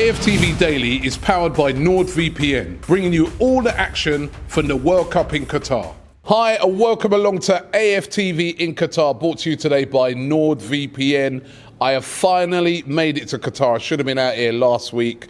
AFTV Daily is powered by NordVPN, bringing you all the action from the World Cup in Qatar. Hi, and welcome along to AFTV in Qatar, brought to you today by NordVPN. I have finally made it to Qatar. I should have been out here last week.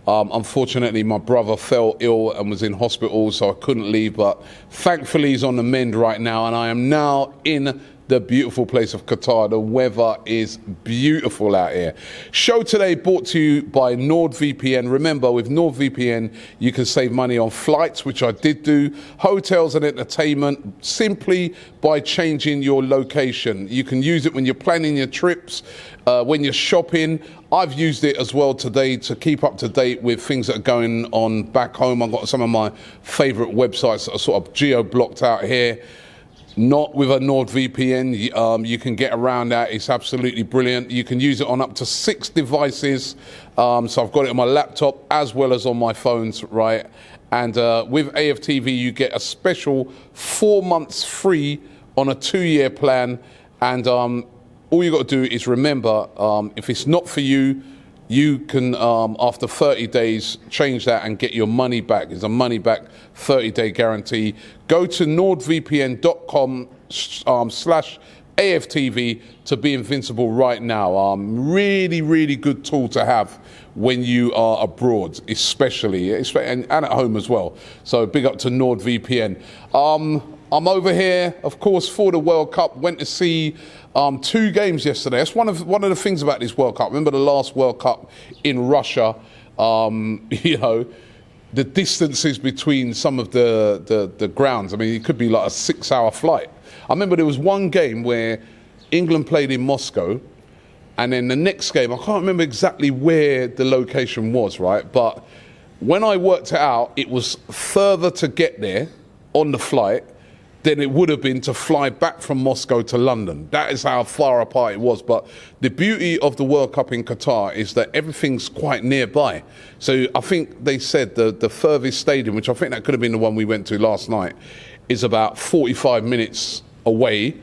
Unfortunately, my brother fell ill and was in hospital, so I couldn't leave. But thankfully, he's on the mend right now, and I am now in the beautiful place of Qatar. The weather is beautiful out here. Show today brought to you by NordVPN. Remember, with NordVPN, you can save money on flights, which I did do, hotels and entertainment, simply by changing your location. You can use it when you're planning your trips, when you're shopping. I've used it as well today to keep up to date with things that are going on back home. I've got some of my favorite websites that are sort of geo-blocked out here. Not with a NordVPN. You can get around that. It's absolutely brilliant. You can use it on up to 6 devices. So I've got it on my laptop as well as on my phones, right? And with AFTV, you get a special 4 months free on a 2-year plan. And all you got to do is remember, if it's not for you, you can, after 30 days, change that and get your money back. It's a money-back 30-day guarantee. Go to nordvpn.com/AFTV to be invincible right now. Really, really good tool to have when you are abroad, especially and at home as well. So big up to NordVPN. I'm over here, of course, for the World Cup. Went to see 2 games yesterday. That's one of the things about this World Cup. Remember the last World Cup in Russia? You know, the distances between some of the grounds. I mean, it could be like a 6-hour flight. I remember there was one game where England played in Moscow, and then the next game, I can't remember exactly where the location was, right? But when I worked it out, it was further to get there on the flight than it would have been to fly back from Moscow to London. That is how far apart it was. But the beauty of the World Cup in Qatar is that everything's quite nearby. So I think they said the furthest stadium, which I think that could have been the one we went to last night, is about 45 minutes away,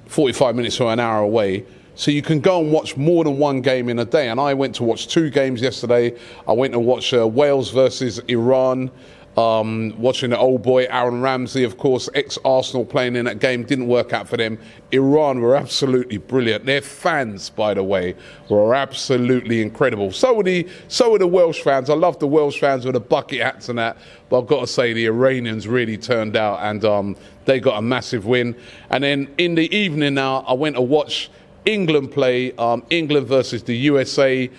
45 minutes to an hour away. So you can go and watch more than one game in a day. And I went to watch 2 games yesterday. I went to watch Wales versus Iran. Watching the old boy Aaron Ramsey, of course, ex-Arsenal, playing in that game. Didn't work out for them. Iran were absolutely brilliant. Their fans, by the way, were absolutely incredible. So were the Welsh fans. I love the Welsh fans with the bucket hats and that. But I've got to say, the Iranians really turned out, and they got a massive win. And then in the evening now, I went to watch England play, England versus the USA.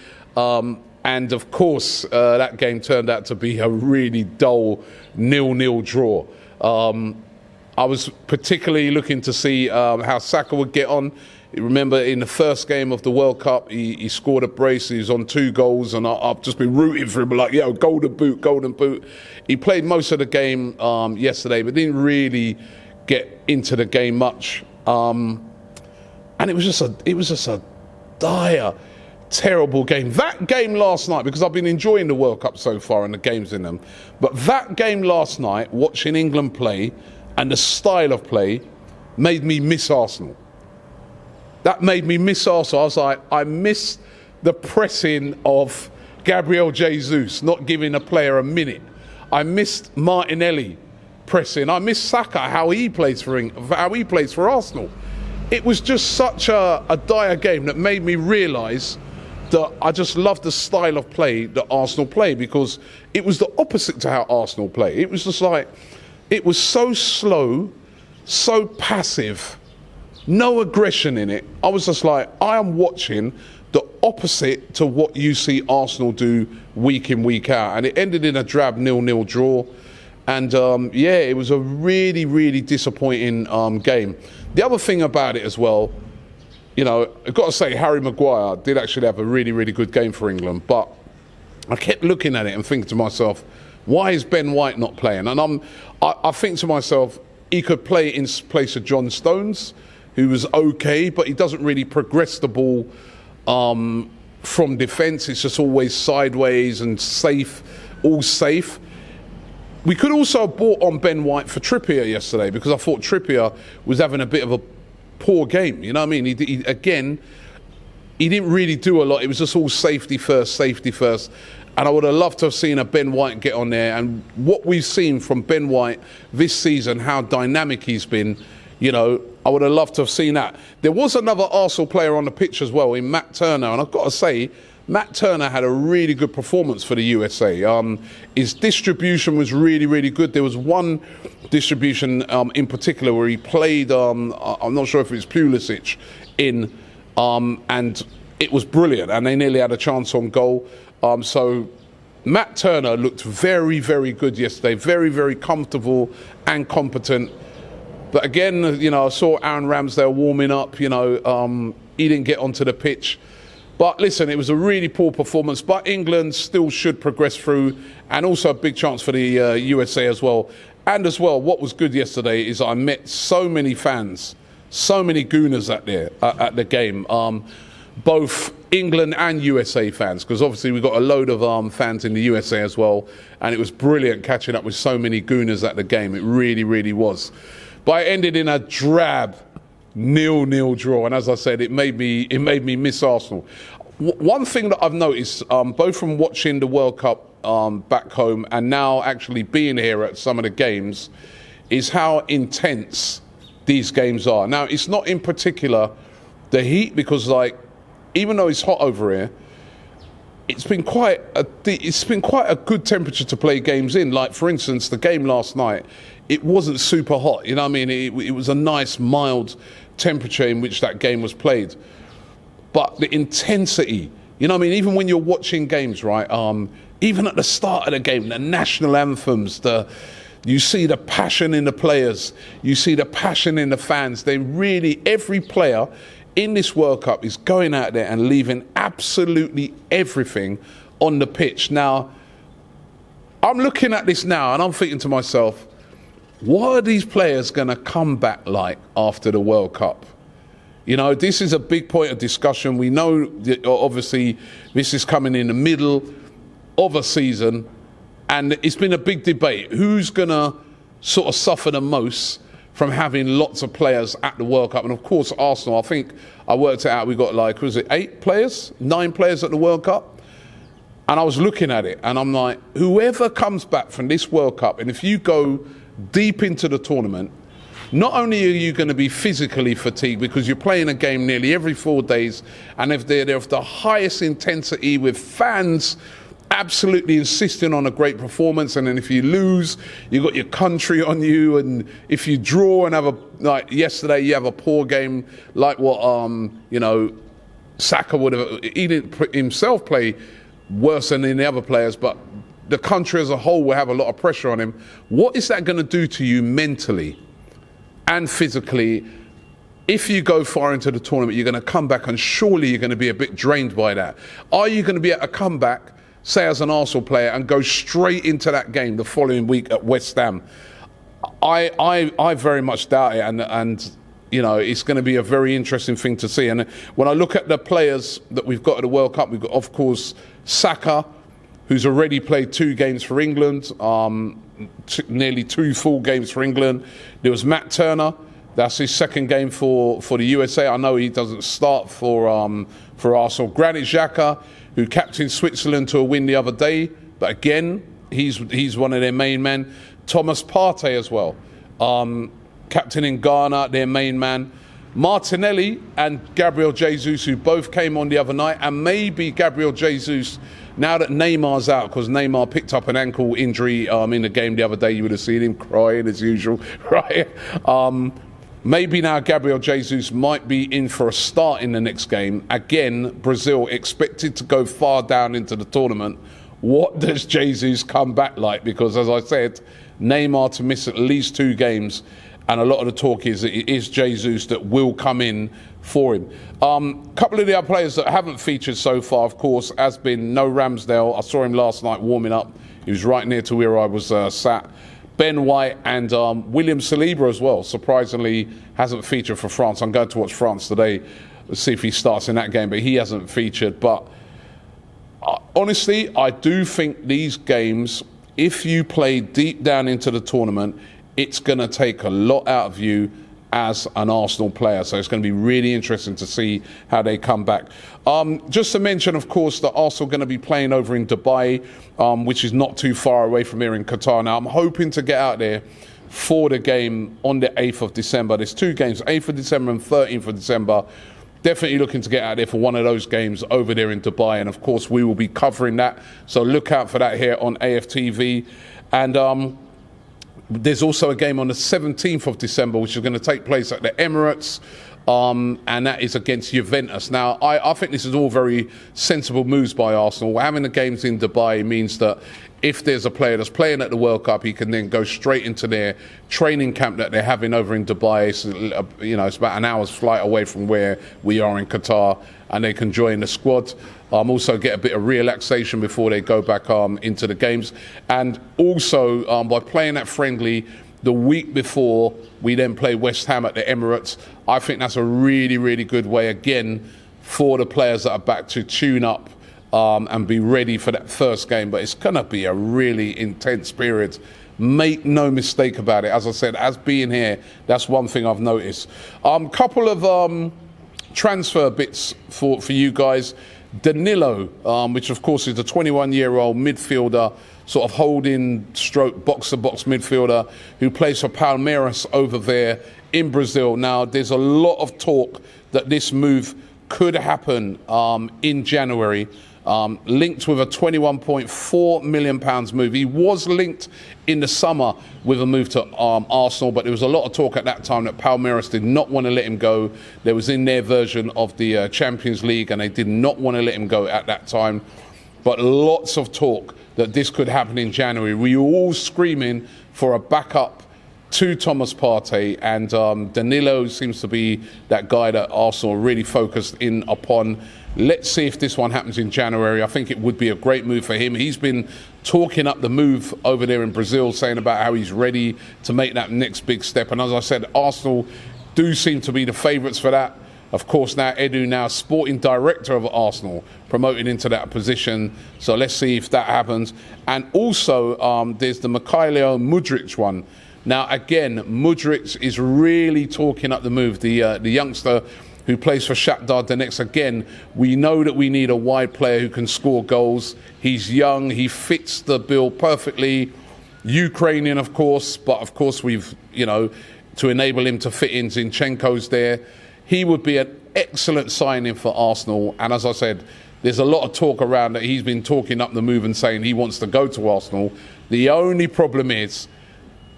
And of course, that game turned out to be a really dull 0-0 draw. I was particularly looking to see how Saka would get on. Remember, in the first game of the World Cup, he scored a brace. He was on 2 goals, and I've just been rooting for him, like, yo, golden boot, golden boot. He played most of the game yesterday, but didn't really get into the game much. And it was just a dire, terrible game. That game last night, because I've been enjoying the World Cup so far and the games in them, but that game last night, watching England play and the style of play, made me miss Arsenal. That made me miss Arsenal. I was like, I miss the pressing of Gabriel Jesus, not giving a player a minute. I missed Martinelli pressing. I missed Saka, how he plays for Arsenal. It was just such a dire game that made me realise that I just love the style of play that Arsenal play, because it was the opposite to how Arsenal play. It was just like, it was so slow, so passive, no aggression in it. I was just like, I am watching the opposite to what you see Arsenal do week in, week out. And it ended in a drab 0-0 draw. And it was a really, really disappointing game. The other thing about it as well, you know, I've got to say, Harry Maguire did actually have a really, really good game for England. But I kept looking at it and thinking to myself, why is Ben White not playing? And I think to myself, he could play in place of John Stones, who was okay, but he doesn't really progress the ball from defence. It's just always sideways and safe, all safe. We could also have bought on Ben White for Trippier yesterday, because I thought Trippier was having a bit of a poor game. You know what I mean? He again, he didn't really do a lot. It was just all safety first, safety first. And I would have loved to have seen a Ben White get on there. And what we've seen from Ben White this season, how dynamic he's been, you know, I would have loved to have seen that. There was another Arsenal player on the pitch as well, in Matt Turner. And I've got to say, Matt Turner had a really good performance for the USA. His distribution was really, really good. There was one distribution in particular where he played, I'm not sure if it was Pulisic in, and it was brilliant. And they nearly had a chance on goal. So Matt Turner looked very, very good yesterday. Very, very comfortable and competent. But again, you know, I saw Aaron Ramsdale warming up. You know, he didn't get onto the pitch. But listen, it was a really poor performance. But England still should progress through, and also a big chance for the USA as well. And as well, what was good yesterday is I met so many fans, so many Gooners at the game. Both England and USA fans, because obviously we've got a load of fans in the USA as well. And it was brilliant catching up with so many Gooners at the game. It really, really was. But it ended in a drab 0-0 draw, and as I said, it made me miss Arsenal. One thing that I've noticed, both from watching the World Cup back home and now actually being here at some of the games, is how intense these games are. Now, it's not in particular the heat, because like, even though it's hot over here, it's been quite a good temperature to play games in. Like, for instance, the game last night, it wasn't super hot. You know what I mean? It was a nice, mild temperature in which that game was played. But the intensity, you know what I mean? Even when you're watching games, right? Even at the start of the game, the national anthems, you see the passion in the players, you see the passion in the fans. Every player in this World Cup is going out there and leaving absolutely everything on the pitch. Now, I'm looking at this now and I'm thinking to myself, what are these players going to come back like after the World Cup? You know, this is a big point of discussion. We know that obviously this is coming in the middle of a season, and it's been a big debate. Who's going to sort of suffer the most from having lots of players at the World Cup? And of course, Arsenal, I think I worked it out, we got like, was it 9 players at the World Cup? And I was looking at it and I'm like, whoever comes back from this World Cup, and if you go deep into the tournament, not only are you going to be physically fatigued because you're playing a game nearly every 4 days, and if they're of the highest intensity with fans absolutely insisting on a great performance, and then if you lose, you got your country on you, and if you draw and like yesterday, you have a poor game, like what you know, Saka would have. He didn't himself play worse than any other players, but the country as a whole will have a lot of pressure on him. What is that going to do to you mentally and physically? If you go far into the tournament, you're going to come back, and surely you're going to be a bit drained by that. Are you going to be able to come back, say as an Arsenal player, and go straight into that game the following week at West Ham? I very much doubt it, and you know, it's going to be a very interesting thing to see. And when I look at the players that we've got at the World Cup, we've got, of course, Saka, who's already played 2 games for England, nearly 2 full games for England. There was Matt Turner. That's his 2nd game for the USA. I know he doesn't start for Arsenal. Granit Xhaka, who captained Switzerland to a win the other day, but again, he's one of their main men. Thomas Partey as well, captain in Ghana, their main man. Martinelli and Gabriel Jesus, who both came on the other night, and maybe Gabriel Jesus, now that Neymar's out, because Neymar picked up an ankle injury in the game the other day, you would have seen him crying as usual, right? Maybe now Gabriel Jesus might be in for a start in the next game. Again, Brazil expected to go far down into the tournament. What does Jesus come back like? Because as I said, Neymar to miss at least 2 games, and a lot of the talk is that it is Jesus that will come in for him. Couple of the other players that haven't featured so far, of course, has been No Ramsdale. I saw him last night warming up. He was right near to where I was sat. Ben White and William Saliba as well, surprisingly, hasn't featured for France. I'm going to watch France today, see if he starts in that game, but he hasn't featured. But honestly, I do think these games, if you play deep down into the tournament, it's going to take a lot out of you as an Arsenal player. So it's going to be really interesting to see how they come back. Just to mention, of course, that Arsenal are going to be playing over in Dubai, which is not too far away from here in Qatar. Now, I'm hoping to get out there for the game on the 8th of December. There's 2 games, 8th of December and 13th of December. Definitely looking to get out there for one of those games over there in Dubai. And, of course, we will be covering that. So look out for that here on AFTV. And there's also a game on the 17th of December, which is going to take place at the Emirates, and that is against Juventus. Now, I think this is all very sensible moves by Arsenal. Having the games in Dubai means that if there's a player that's playing at the World Cup, he can then go straight into their training camp that they're having over in Dubai. It's, it's about an hour's flight away from where we are in Qatar, and they can join the squad. Also get a bit of relaxation before they go back into the games. And also, by playing that friendly the week before we then play West Ham at the Emirates, I think that's a really, really good way, again, for the players that are back to tune up and be ready for that first game. But it's going to be a really intense period. Make no mistake about it. As I said, as being here, that's one thing I've noticed. Couple of transfer bits for you guys. Danilo, which of course is the 21-year-old midfielder, sort of holding stroke box-to-box midfielder who plays for Palmeiras over there in Brazil. Now, there's a lot of talk that this move could happen in January. Linked with a £21.4 million move. He was linked in the summer with a move to Arsenal, but there was a lot of talk at that time that Palmeiras did not want to let him go. There was in their version of the Champions League, and they did not want to let him go at that time. But lots of talk that this could happen in January. We were all screaming for a backup to Thomas Partey, and Danilo seems to be that guy that Arsenal really focused in upon. Let's see if this one happens in January. I think it would be a great move for him. He's been talking up the move over there in Brazil, saying about how he's ready to make that next big step. And as I said, Arsenal do seem to be the favourites for that. Of course, now Edu, now sporting director of Arsenal, promoted into that position. So let's see if that happens. And also, there's the Mykhailo Mudryk one. Now, again, Mudryk is really talking up the move. The youngster who plays for Shakhtar Donetsk. Again, we know that we need a wide player who can score goals. He's young. He fits the bill perfectly. Ukrainian, of course, but of course we've, to enable him to fit in, Zinchenko's there. He would be an excellent signing for Arsenal. And as I said, there's a lot of talk around that he's been talking up the move and saying he wants to go to Arsenal. The only problem is,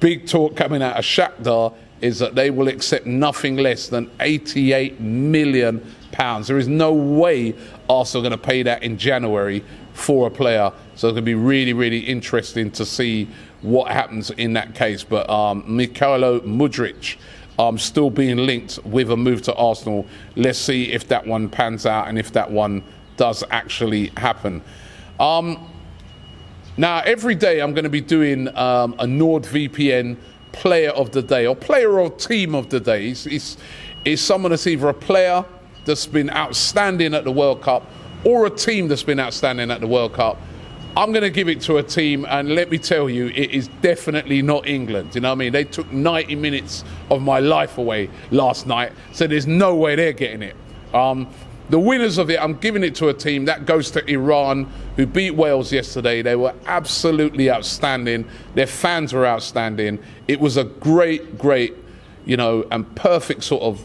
big talk coming out of Shakhtar, is that they will accept nothing less than £88 million. There is no way Arsenal are going to pay that in January for a player. So it's going to be really, really interesting to see what happens in that case. But Mykhailo Mudryk still being linked with a move to Arsenal. Let's see if that one pans out and if that one does actually happen. Now, every day I'm going to be doing a NordVPN player of the day or player or team of the day. Is someone that's either a player that's been outstanding at the World Cup or a team that's been outstanding at the World Cup. I'm going to give it to a team, and let me tell you, it is definitely not England. You know what I mean? They took 90 minutes of my life away last night, so there's no way they're getting it. The winners of it, I'm giving it to a team. That goes to Iran, who beat Wales yesterday. They were absolutely outstanding. Their fans were outstanding. It was a great, and perfect sort of...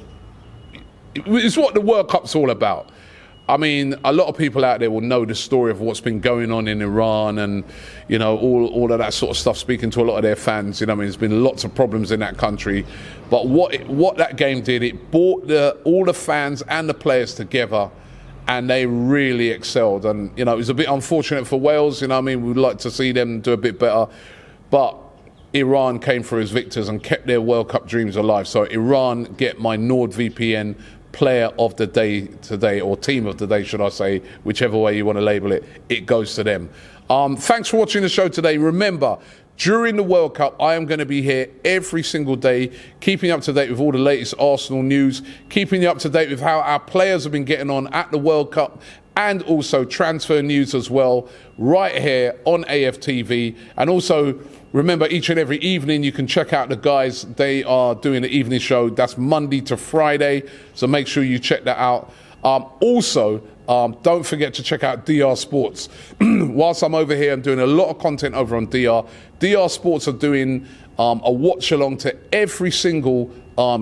It's what the World Cup's all about. I mean, a lot of people out there will know the story of what's been going on in Iran and, all of that sort of stuff, speaking to a lot of their fans. There's been lots of problems in that country. But what that game did, it brought all the fans and the players together, and they really excelled. And, it was a bit unfortunate for Wales, we'd like to see them do a bit better. But Iran came through as victors and kept their World Cup dreams alive. So Iran get my NordVPN player of the day today, or team of the day, should I say, whichever way you want to label it, it goes to them. Thanks for watching the show today. Remember, during the World Cup, I am going to be here every single day, keeping you up to date with all the latest Arsenal news, keeping you up to date with how our players have been getting on at the World Cup and also transfer news as well, right here on AFTV. And also, remember, each and every evening you can check out the guys. They are doing the evening show. That's Monday to Friday, so make sure you check that out. Don't forget to check out DR Sports. Whilst I'm over here, I'm doing a lot of content over on DR. DR Sports are doing a watch along to every single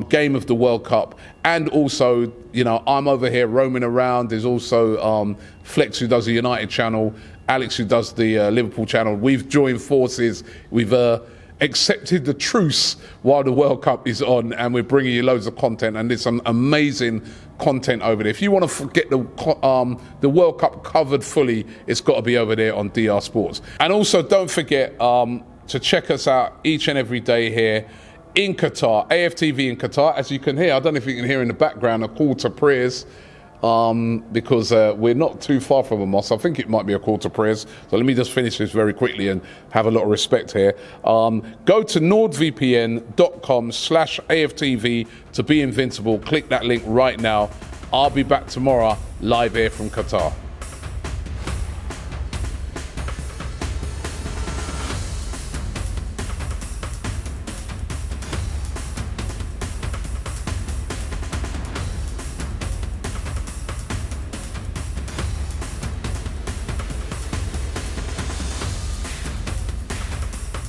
game of the World Cup. And also, I'm over here roaming around. There's also Flex, who does the United channel, Alex, who does the Liverpool channel. We've joined forces. We've accepted the truce while the World Cup is on, and we're bringing you loads of content, and there's some amazing content over there. If you want to get the World Cup covered fully, it's got to be over there on DR Sports. And also, don't forget to check us out each and every day here in Qatar, AFTV in Qatar. As you can hear, I don't know if you can hear in the background, a call to prayers, because we're not too far from a mosque. I think it might be a call to prayers. So let me just finish this very quickly and have a lot of respect here. Go to nordvpn.com/AFTV to be invincible. Click that link right now. I'll be back tomorrow live here from Qatar.